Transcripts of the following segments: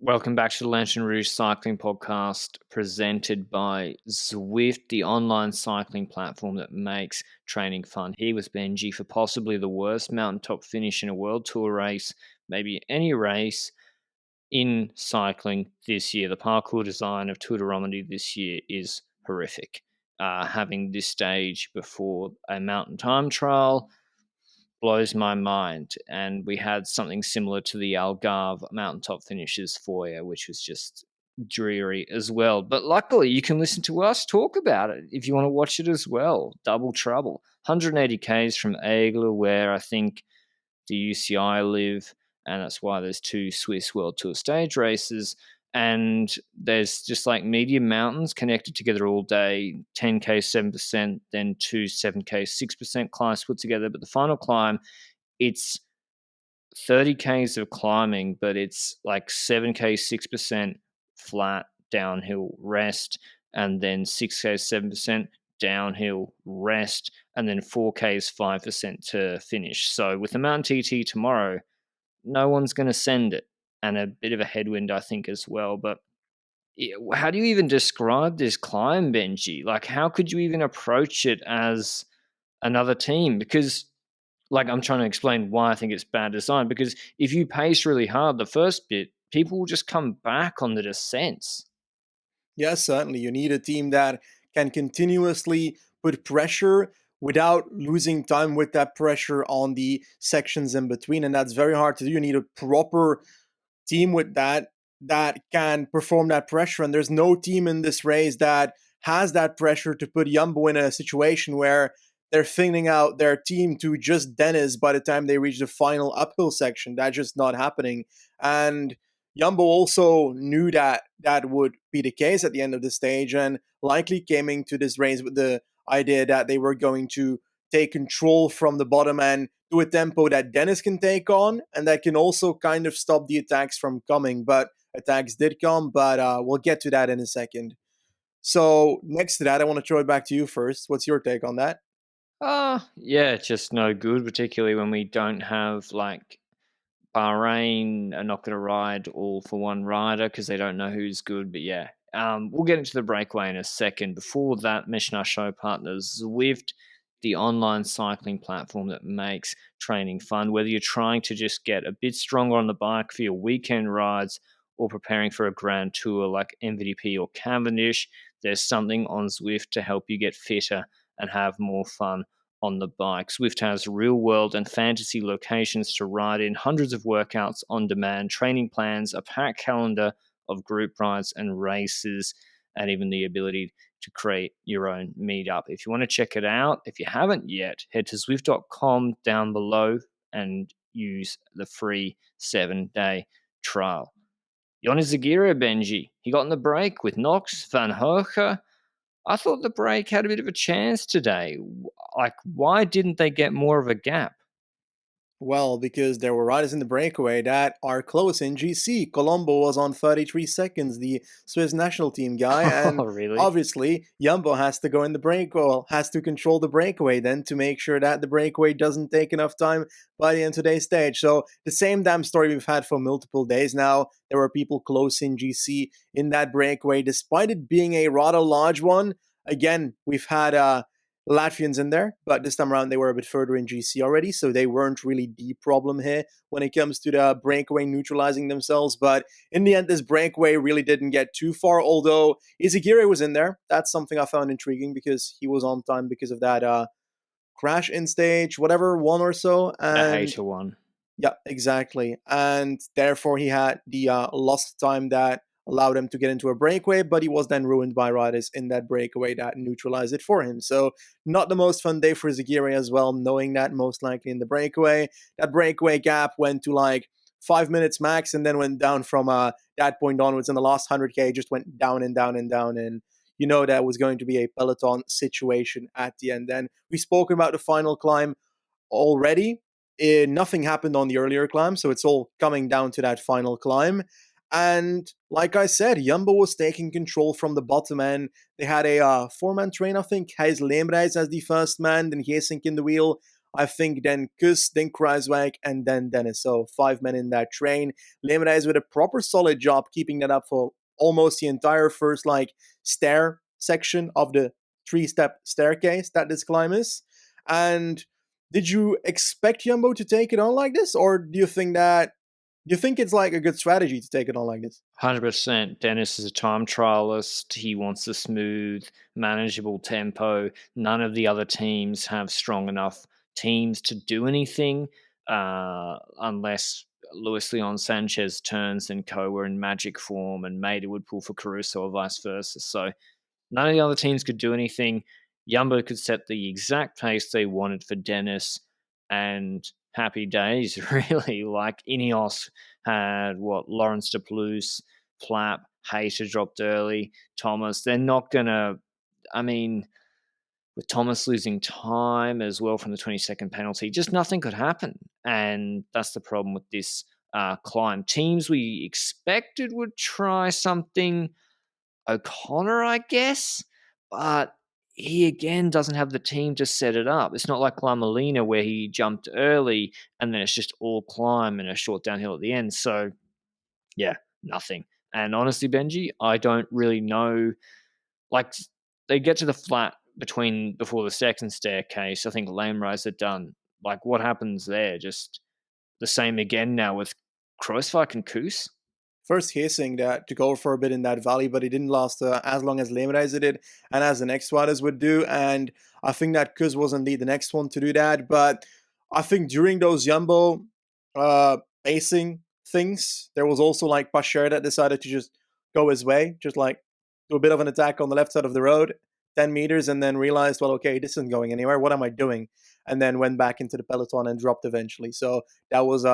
Welcome back to the Lanterne Rouge Cycling Podcast, presented by Zwift, the online cycling platform that makes training fun. Here with Benji for possibly the worst mountaintop finish in a World Tour race, maybe any race in cycling this year. The parkour design of Tour de Romandie this year is horrific. Having this stage before a mountain time trial blows my mind. And we had something similar to the Algarve mountaintop finishes foyer, which was just dreary as well. But luckily, you can listen to us talk about it if you want to watch it as well. Double trouble. 180 Ks from Aigle, where I think the UCI live, and that's why there's two Swiss World Tour stage races. And there's just like medium mountains connected together all day, 10K 7%, then two 7K 6% climbs put together. But the final climb, it's 30Ks of climbing, but it's like 7K 6% flat downhill rest, and then 6K 7% downhill rest, and then 4Ks 5% to finish. So with the Mountain TT tomorrow, no one's going to send it, and a bit of a headwind, I think, as well. But how do you even describe this climb, Benji? Like, how could you even approach it as another team? Because, like, I'm trying to explain why I think it's bad design. Because if you pace really hard the first bit, people will just come back on the descents. Yes, certainly. You need a team that can continuously put pressure without losing time with that pressure on the sections in between. And that's very hard to do. You need a proper team with that can perform that pressure. And there's no team in this race that has that pressure to put Jumbo in a situation where they're thinning out their team to just Dennis by the time they reach the final uphill section. That's just not happening. And Jumbo also knew that that would be the case at the end of the stage and likely came into this race with the idea that they were going to take control from the bottom and do a tempo that Dennis can take on and that can also kind of stop the attacks from coming. But attacks did come, but we'll get to that in a second. So next to that, I want to throw it back to you first. What's your take on that? Yeah, it's just no good, particularly when we don't have, like, Bahrain are not going to ride all for one rider because they don't know who's good. But yeah, we'll get into the breakaway in a second. Before that, mention our show partners, Zwift, the online cycling platform that makes training fun. Whether you're trying to just get a bit stronger on the bike for your weekend rides or preparing for a grand tour like MVP or Cavendish, there's something on Zwift to help you get fitter and have more fun on the bike. Zwift has real world and fantasy locations to ride in, hundreds of workouts on demand, training plans, a packed calendar of group rides and races, and even the ability to create your own meetup. If you want to check it out, if you haven't yet, head to Zwift.com down below and use the free 7-day trial. Jonas Zagira, Benji, he got in the break with Knox, Van Hoche. I thought the break had a bit of a chance today. Like, why didn't they get more of a gap? Well, because there were riders in the breakaway that are close in GC. Colombo was on 33 seconds, the Swiss national team guy, Oh, and really? obviously Jumbo has to go in the break, well, has to control the breakaway then to make sure that the breakaway doesn't take enough time by the end of today's stage. So the same damn story we've had for multiple days now. There were people close in GC in that breakaway, despite it being a rather large one. Again, we've had Latvians in there, but this time around they were a bit further in GC already, so they weren't really the problem here when it comes to the breakaway neutralizing themselves. But in the end, this breakaway really didn't get too far, although Izagirre was in there. That's something I found intriguing because he was on time because of that crash in stage, whatever, one or so. The And hater one. yeah, exactly. And therefore, he had the lost time that allowed him to get into a breakaway, but he was then ruined by riders in that breakaway that neutralized it for him. So, not the most fun day for Zaguirre as well, knowing that most likely in the breakaway. That breakaway gap went to like 5 minutes max and then went down from that point onwards. In the last 100K, just went down and down and down. And you know that was going to be a peloton situation at the end. Then we spoke about the final climb already. Nothing happened on the earlier climb, so it's all coming down to that final climb. And like I said, Jumbo was taking control from the bottom end. They had a four-man train, I think. Gijs Leemreis as the first man, then Geesink in the wheel. I think then Kus, then Kruiswijk, and then Dennis. So 5 men in that train. Leemrijs with a proper solid job keeping that up for almost the entire first stair section of the 3-step staircase that this climb is. And did you expect Jumbo to take it on like this, or do you think it's like a good strategy to take it on like this? 100%. Dennis is a time trialist. He wants a smooth, manageable tempo. None of the other teams have strong enough teams to do anything unless Luis Leon Sanchez turns and Co were in magic form and Maida would pull for Caruso or vice versa. So none of the other teams could do anything. Jumbo could set the exact pace they wanted for Dennis, and happy days, really. Like Ineos had Lawrence de Plouse, Flap, Hayter dropped early, Thomas. They're not going to, with Thomas losing time as well from the 20-second penalty, just nothing could happen. And that's the problem with this climb. Teams we expected would try something. O'Connor, I guess, but he again doesn't have the team to set it up. It's not like La Molina where he jumped early and then it's just all climb and a short downhill at the end. So, yeah, nothing. And honestly, Benji, I don't really know. Like, they get to the flat before the second staircase. I think Leemrijs are done. Like, what happens there? Just the same again now with Kruiswijk and Koos? First Geesing that to go for a bit in that valley, but it didn't last as long as Leemrijs did and as the next riders would do. And I think that Kus was indeed the next one to do that. But I think during those Jumbo pacing things, there was also like Pasher that decided to just go his way, just like do a bit of an attack on the left side of the road, 10 meters, and then realized, well, okay, this isn't going anywhere. What am I doing? And then went back into the peloton and dropped eventually. So that was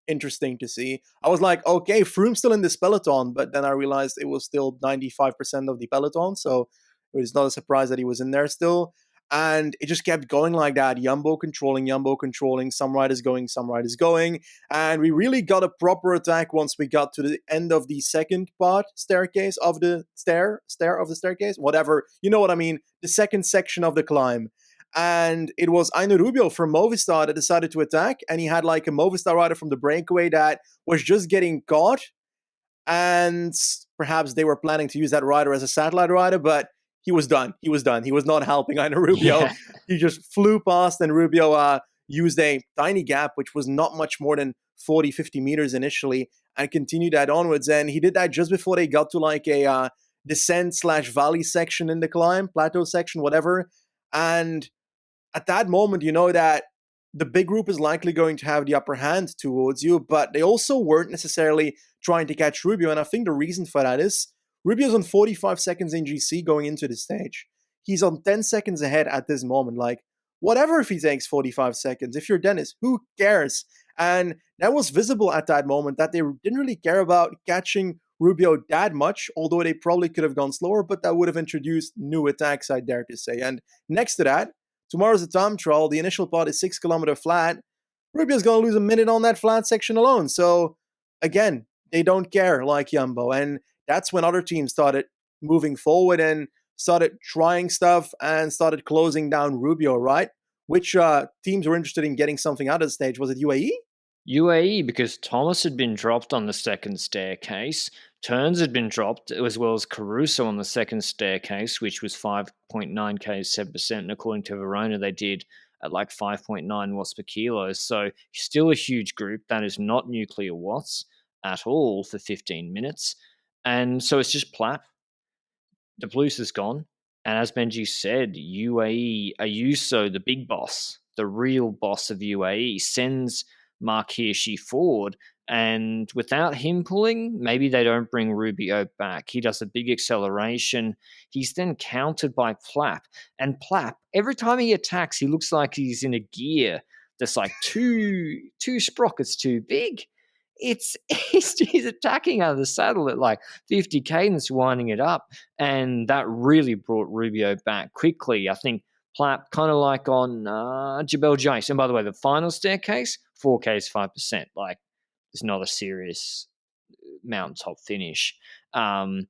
interesting to see. I was like, okay, Froome's still in this peloton, but then I realized it was still 95% of the peloton, so it was not a surprise that he was in there still. And it just kept going like that. Jumbo controlling, some riders going, and we really got a proper attack once we got to the end of the second part staircase of the stair of the staircase, whatever, you know what I mean, the second section of the climb. And it was Aino Rubio from Movistar that decided to attack. And he had like a Movistar rider from the Breakaway that was just getting caught. And perhaps they were planning to use that rider as a satellite rider, but he was done. He was not helping Aino Rubio. Yeah. He just flew past, and Rubio used a tiny gap, which was not much more than 40, 50 meters initially, and continued that onwards. And he did that just before they got to like a descent/valley section in the climb, plateau section, whatever. And at that moment, you know that the big group is likely going to have the upper hand towards you, but they also weren't necessarily trying to catch Rubio. And I think the reason for that is Rubio's on 45 seconds in GC going into the stage. He's on 10 seconds ahead at this moment. Like, whatever if he takes 45 seconds. If you're Dennis, who cares? And that was visible at that moment that they didn't really care about catching Rubio that much, although they probably could have gone slower, but that would have introduced new attacks, I dare to say. And next to that, tomorrow's a time trial. The initial part is 6 kilometer flat. Rubio's going to lose a minute on that flat section alone. So, again, they don't care like Jumbo. And that's when other teams started moving forward and started trying stuff and started closing down Rubio, right? Which teams were interested in getting something out of the stage? Was it UAE? UAE, because Thomas had been dropped on the second staircase. Turns had been dropped, as well as Caruso on the second staircase, which was 5.9 Ks, 7%. And according to Verona, they did at like 5.9 watts per kilo. So still a huge group. That is not nuclear watts at all for 15 minutes. And so it's just Plap. De Plouse is gone. And as Benji said, UAE, Ayuso, the big boss, the real boss of UAE, sends Mark Hirschi forward. And without him pulling, maybe they don't bring Rubio back. He does a big acceleration. He's then countered by Plap. And Plap, every time he attacks, he looks like he's in a gear that's like two sprockets too big. He's attacking out of the saddle at like 50 cadence, winding it up. And that really brought Rubio back quickly. I think Plap, kind of like on Jebel Jais. And by the way, the final staircase, 4Ks, 5%. Like, it's not a serious mountaintop finish. And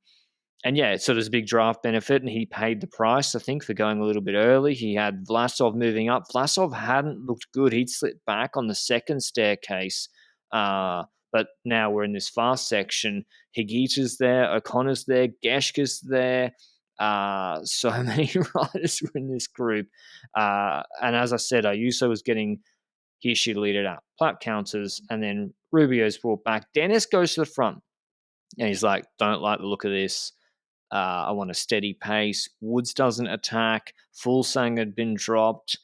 And yeah, so there's a big draft benefit, and he paid the price, I think, for going a little bit early. He had Vlasov moving up. Vlasov hadn't looked good. He'd slipped back on the second staircase, but now we're in this fast section. Higita's there, O'Connor's there, Geschke's there. So many riders were in this group. And as I said, Ayuso was getting his shit leaded out. Platt counters, and then Rubio's brought back. Dennis goes to the front, and he's like, don't like the look of this. I want a steady pace. Woods doesn't attack. Fulsang had been dropped.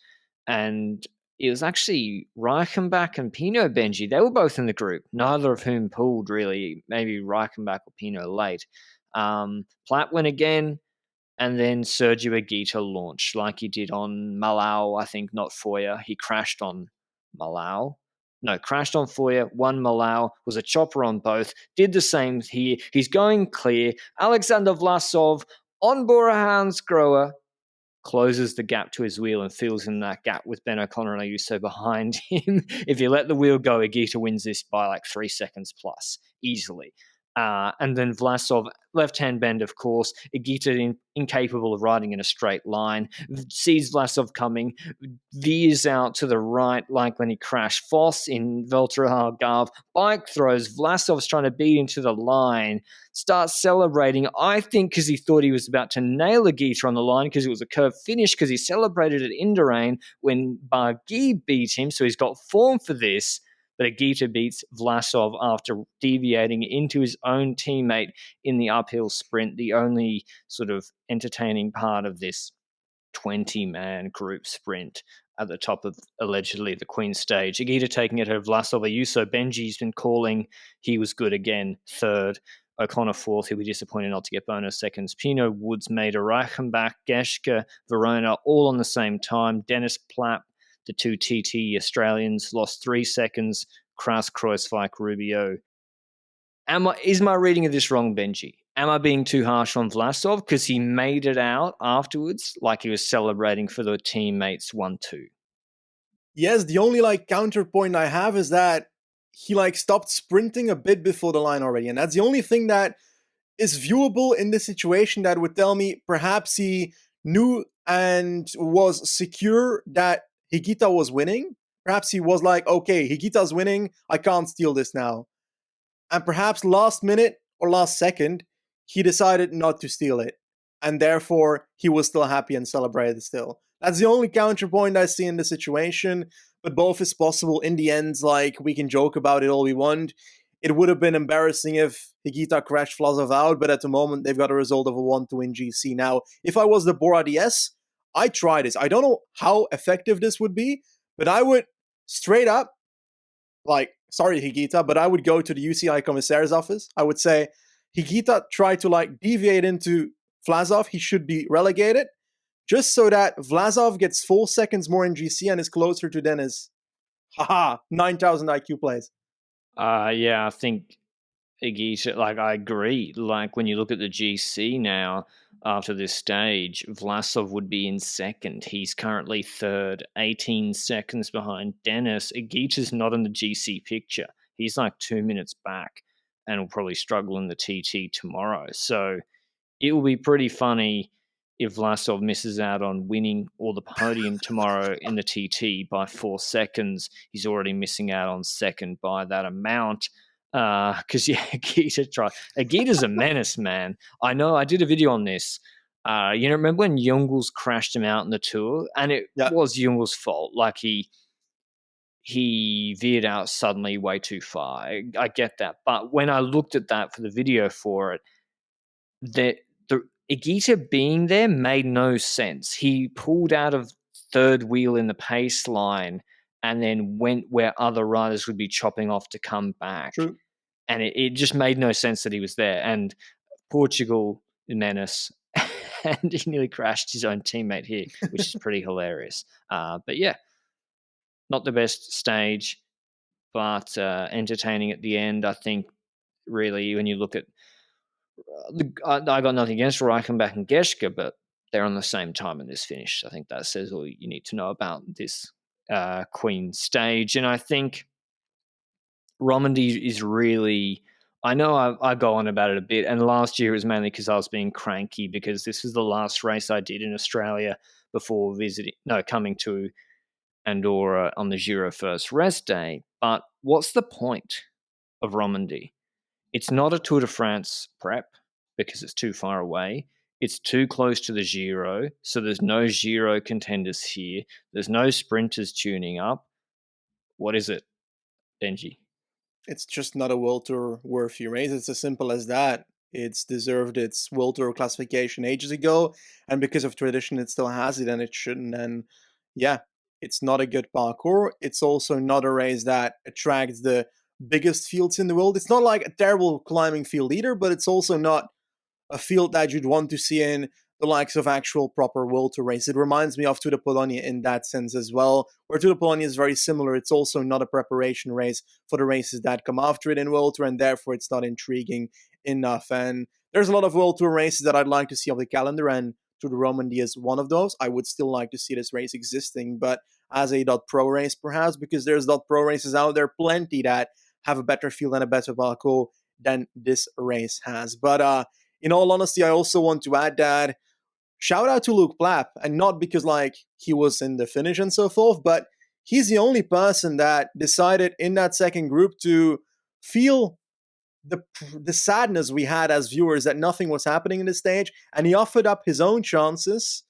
And it was actually Reichenbach and Pinot Benji. They were both in the group, neither of whom pulled really. Maybe Reichenbach or Pinot late. Platt went again. And then Sergio Higuita launched like he did on Malau, I think, not Foya. He crashed on Malau. No, crashed on Foya, won Malau, was a chopper on both, did the same here. He's going clear. Alexander Vlasov on Bora Hansgrohe closes the gap to his wheel and fills in that gap with Ben O'Connor and Ayuso behind him. If you let the wheel go, Higuita wins this by like 3 seconds plus, easily. And then Vlasov, left-hand bend, of course. Higuita incapable of riding in a straight line. Sees Vlasov coming, veers out to the right like when he crashed. Vos in Veltra Algarve. Bike throws. Vlasov's trying to beat into the line. Starts celebrating, I think, because he thought he was about to nail Higuita on the line because it was a curved finish, because he celebrated at Indurain when Barguil beat him, so he's got form for this. But Higuita beats Vlasov after deviating into his own teammate in the uphill sprint, the only sort of entertaining part of this 20-man group sprint at the top of, allegedly, the Queen stage. Higuita taking it over Vlasov. Ayuso, Benji's been calling. He was good again, third. O'Connor fourth. He'll be disappointed not to get bonus seconds. Pinot, Woods, Mader, Reichenbach, Geschke, Verona, all on the same time. Dennis Platt, the two TT Australians, lost 3 seconds. Kras, Kreuzweig, Rubio. Is my reading of this wrong, Benji? Am I being too harsh on Vlasov because he made it out afterwards like he was celebrating for the teammates 1-2? Yes, the only counterpoint I have is that he stopped sprinting a bit before the line already, and that's the only thing that is viewable in this situation that would tell me perhaps he knew and was secure that Higuita was winning. Perhaps he was like, okay, Higuita's winning, I can't steal this now. And perhaps last minute or last second, he decided not to steal it. And therefore, he was still happy and celebrated still. That's the only counterpoint I see in the situation. But both is possible. In the end, we can joke about it all we want. It would have been embarrassing if Higuita crashed Vlasov out, but at the moment, they've got a result of a 1-2 in GC. Now, if I was the Bora DS, I'd try this. I don't know how effective this would be, but I would straight up, sorry, Higuita, but I would go to the UCI Commissaire's office. I would say, Higuita tried to deviate into Vlasov. He should be relegated, just so that Vlasov gets 4 seconds more in GC and is closer to Dennis. Haha, 9,000 IQ plays. Yeah, I think Higuita, I agree. When you look at the GC now, after this stage, Vlasov would be in second. He's currently third, 18 seconds behind Dennis. Higuita's not in the GC picture. He's 2 minutes back and will probably struggle in the TT tomorrow. So it will be pretty funny if Vlasov misses out on winning or the podium tomorrow in the TT by 4 seconds. He's already missing out on second by that amount. Because Higuita's a menace, man. I know. I did a video on this. Remember when Jungels crashed him out in the Tour, and it was Jungels' fault. He veered out suddenly way too far. I get that, but when I looked at that for the video for it, the Higuita being there made no sense. He pulled out of third wheel in the pace line and then went where other riders would be chopping off to come back. True. And it just made no sense that he was there. And Portugal, menace, and he nearly crashed his own teammate here, which is pretty hilarious. But yeah, not the best stage, but entertaining at the end. I think really when you look at I got nothing against Reichenbach and Geschke, but they're on the same time in this finish. I think that says all you need to know about this Queen stage. And I think Romandi is really I know I go on about it a bit, and last year it was mainly because I was being cranky because this was the last race I did in Australia before coming to Andorra on the Giro first rest day. But what's the point of Romandie? It's not a Tour de France prep because it's too far away. It's too close to the Giro, so there's no Giro contenders here. There's no sprinters tuning up. What is it, Benji? It's just not a World Tour worthy race. It's as simple as that. It's deserved its World Tour classification ages ago, and because of tradition, it still has it, and it shouldn't. And yeah, it's not a good parkour. It's also not a race that attracts the biggest fields in the world. It's not like a terrible climbing field either, but it's also not a field that you'd want to see in the likes of actual proper World Tour race. It reminds me of Tour de Pologne in that sense as well, where Tour de Pologne is very similar. It's also not a preparation race for the races that come after it in World Tour, and therefore it's not intriguing enough. And there's a lot of World Tour races that I'd like to see on the calendar, and Tour de Romandie is one of those. I would still like to see this race existing, but as a .pro race perhaps, because there's .pro races out there plenty that have a better feel and a better parcours than this race has. But in all honesty, I also want to add that shout out to Luke Plapp, and not because like he was in the finish and so forth, but he's the only person that decided in that second group to feel the sadness we had as viewers that nothing was happening in the stage, and he offered up his own chances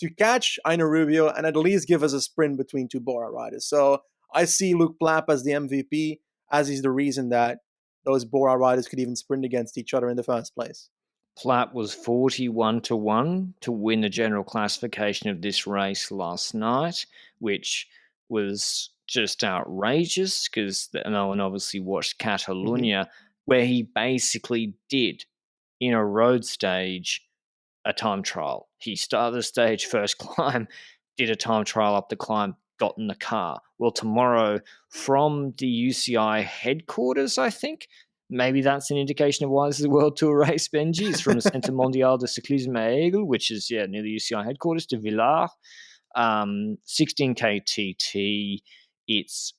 to catch Aina Rubio and at least give us a sprint between two Bora riders. So I see Luke Plapp as the MVP, as he's the reason that those Bora riders could even sprint against each other in the first place. Platt was 41-1 to win the general classification of this race last night, which was just outrageous because no one obviously watched Catalunya, where he basically did in a road stage a time trial. He started the stage first climb, did a time trial up the climb, got in the car. Well, tomorrow from the UCI headquarters, I think, maybe that's an indication of why this is a World Tour race, Benji. It's from the Centre Mondial de Cyclisme à Aigle, which is near the UCI headquarters, to Villars. 16K TT. It's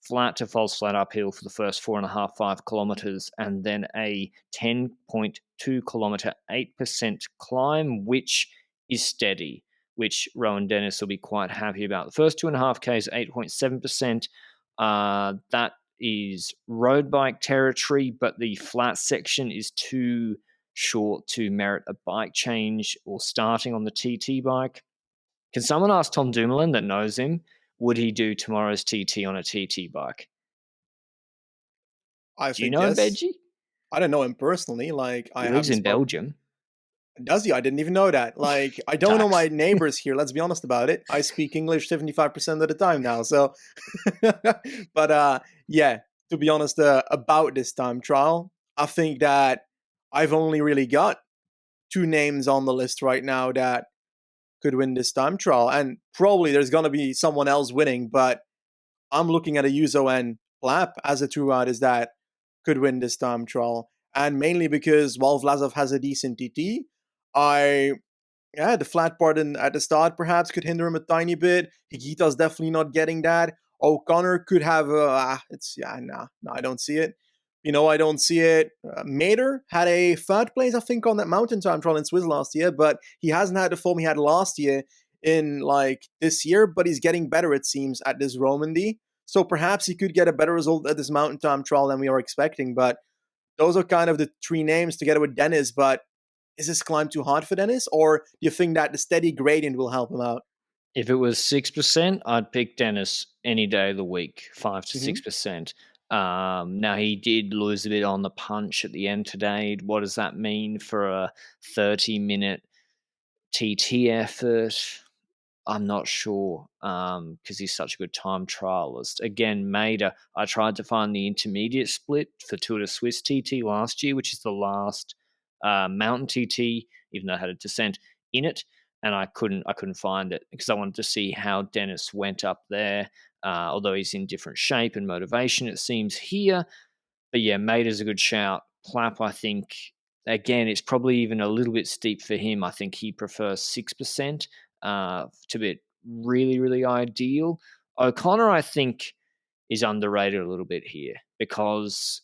flat to false flat uphill for the first 4.5 kilometers, and then a 10.2 kilometer 8% climb, which is steady, which Rowan Dennis will be quite happy about. The first 2.5Ks, 8.7%. That is road bike territory, but the flat section is too short to merit a bike change or starting on the TT bike. Can someone ask Tom Dumoulin that knows him, would he do tomorrow's TT on a TT bike? I Do you think know him, yes. Benji? I don't know him personally. Like I He lives haven't in spoke. Belgium. Does he? I didn't even know that. Like I don't know my Tax. neighbors here. Let's be honest about it. I speak English 75% of the time now. So, but yeah. To be honest, about this time trial, I think that I've only really got two names on the list right now that could win this time trial, and probably there's gonna be someone else winning. But I'm looking at Ayuso and Plapp as the two riders that could win this time trial. And mainly because while Vlasov has a decent TT, I the flat part at the start perhaps could hinder him a tiny bit. Higita's definitely not getting that. O'Connor could have no, I don't see it. I don't see it. Mater had a third place, I think, on that mountain time trial in Swiss last year, but he hasn't had the form he had last year in like this year, but he's getting better, it seems, at this Romandie. So perhaps he could get a better result at this mountain time trial than we are expecting. But those are kind of the three names together with Dennis. But is this climb too hard for Dennis, or do you think that the steady gradient will help him out? If it was 6%, I'd pick Dennis any day of the week, 5 to Mm-hmm. 6%. Now, he did lose a bit on the punch at the end today. What does that mean for a 30-minute TT effort? I'm not sure because he's such a good time trialist. Again, Maida, I tried to find the intermediate split for Tour de Suisse TT last year, which is the last mountain TT, even though it had a descent in it, and I couldn't find it because I wanted to see how Dennis went up there. Although he's in different shape and motivation, it seems here. But yeah, Maida's a good shout. Plapp, I think, again, it's probably even a little bit steep for him. I think he prefers 6% to be really, really ideal. O'Connor, I think, is underrated a little bit here because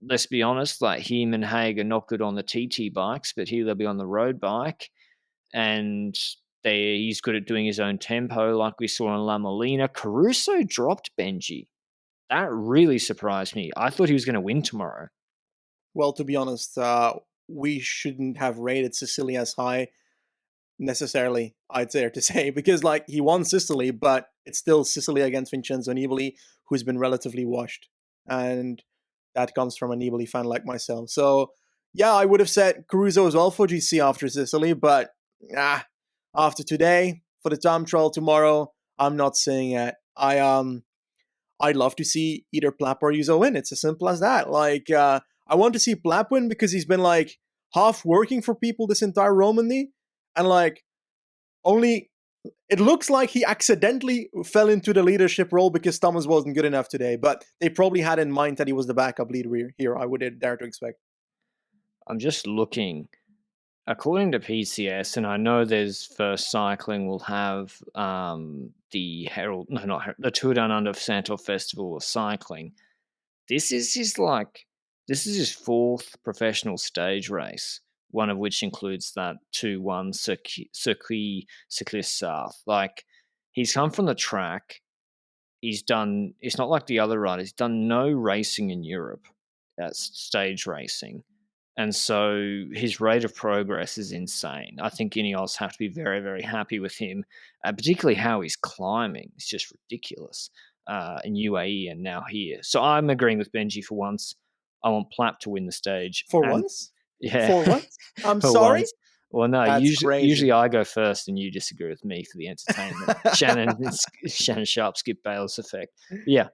let's be honest, like him and Haig are not good on the TT bikes, but here they'll be on the road bike, and he's good at doing his own tempo, like we saw in La Molina. Caruso dropped Benji. That really surprised me. I thought he was going to win tomorrow. Well, to be honest, we shouldn't have rated Sicily as high necessarily, I'd dare to say, because like he won Sicily, but it's still Sicily against Vincenzo Nibali, who's been relatively washed, and that comes from a Nibali fan like myself. So yeah, I would have said Caruso as well for GC after Sicily, but after today for the time trial tomorrow, I'm not saying it. I'd love to see either Plapp or Yuzo win. It's as simple as that. Like I want to see Plapp win because he's been like half working for people this entire Romandie, and like only it looks like he accidentally fell into the leadership role because Thomas wasn't good enough today. But they probably had in mind that he was the backup leader here. I would dare to expect. I'm just looking. According to PCS, and I know there's First Cycling will have the the Tour Down Under Santor Festival of Cycling. This is his fourth professional stage race, one of which includes that 2-1 Circuit South. Like, he's come from the track. It's not like the other riders. He's done no racing in Europe. That's stage racing. And so his rate of progress is insane. I think Ineos have to be very, very happy with him, particularly how he's climbing. It's just ridiculous in UAE and now here. So I'm agreeing with Benji for once. I want Plapp to win the stage. For once? Yeah. For once? I'm for sorry? Once. Well, no, That's usually I go first and you disagree with me for the entertainment. Shannon Sharp, Skip Bayless effect. But yeah,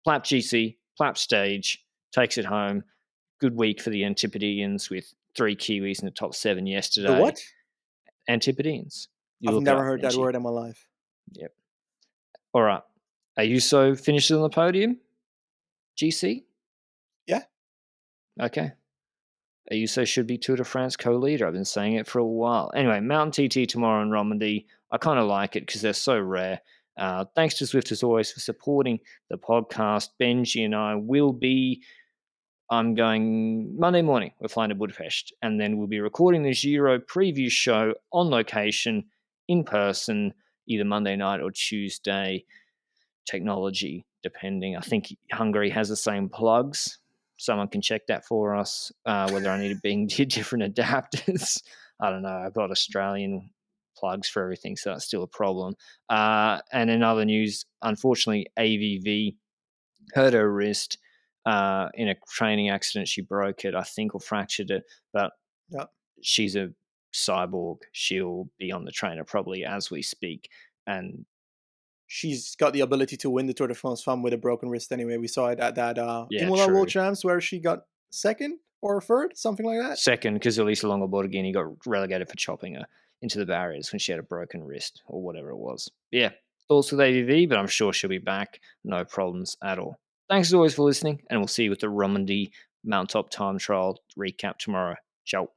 Plapp GC, Plapp stage, takes it home. Good week for the Antipodeans with 3 Kiwis in the top 7 yesterday. The what? Antipodeans. I've never heard that word in my life. Yep. All right. Ayuso finishes on the podium? GC? Yeah. Okay. Ayuso should be Tour de France co-leader. I've been saying it for a while. Anyway, Mountain TT tomorrow in Romandie. I kind of like it because they're so rare. Thanks to Zwift as always for supporting the podcast. Benji and I will be... I'm going Monday morning. We're flying to Budapest, and then we'll be recording the Giro preview show on location, in person, either Monday night or Tuesday. Technology, depending. I think Hungary has the same plugs. Someone can check that for us, whether I need to bring different adapters. I don't know. I've got Australian plugs for everything, so that's still a problem. And in other news, unfortunately, AVV hurt her wrist in a training accident. She broke it, I think, or fractured it. But she's a cyborg. She'll be on the trainer probably as we speak. And she's got the ability to win the Tour de France Femme with a broken wrist anyway. We saw it at that Imola World Champs where she got second or third, something like that. Second, because Elisa Longo Borghini got relegated for chopping her into the barriers when she had a broken wrist or whatever it was. Yeah, thoughts with AVV, but I'm sure she'll be back. No problems at all. Thanks as always for listening, and we'll see you with the Romandie Mountaintop Time Trial recap tomorrow. Ciao.